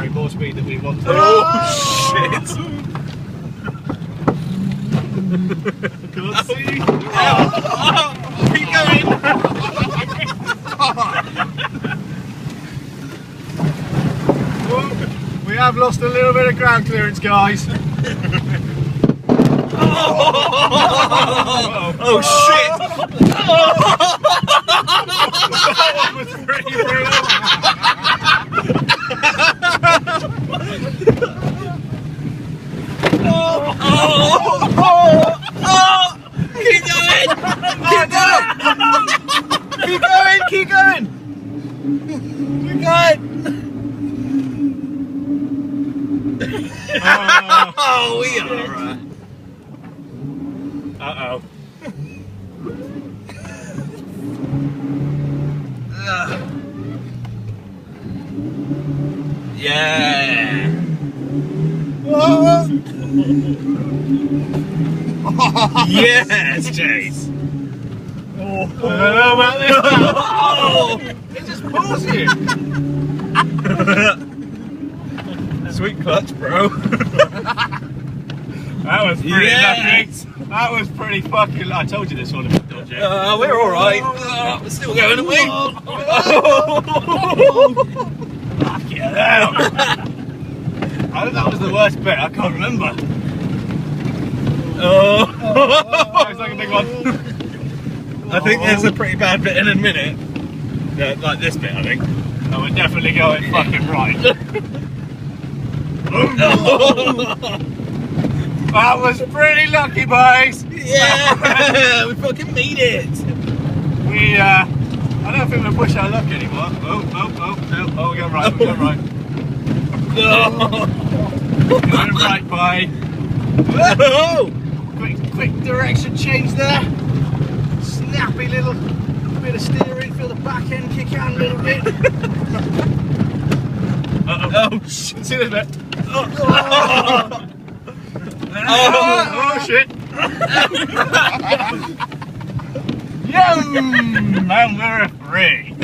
carry more speed than we want to. Oh, shit! Can't see. Keep going! We have lost a little bit of ground clearance, guys. Oh shit! That one was pretty brutal. Keep going! Keep going! Keep going! Keep going! Keep going! Oh, we are right. Uh-oh. Yeah. Yes, Chase. I don't know about this. Oh. It just pulls you. Sweet clutch, bro. That was pretty Yes. lucky. That was pretty fucking. I told you this one was dodgy. We're all right. We're still going, aren't we? Fuck it out. I think that was the worst bit. I can't remember. Oh. That was like a big one. I think there's a pretty bad bit in a minute. Yeah, like this bit, I think. Oh, we're definitely going fucking right. That was pretty lucky, boys. Yeah, we fucking made it. We, I don't think we'll push our luck anymore. Oh, we got right, we got right. No. Going right, boy. Oh. Quick direction change there. Snappy little bit of steering, feel the back end kick out a little bit. Oh, shit. See this bit. Oh shit. Yum! And we're free.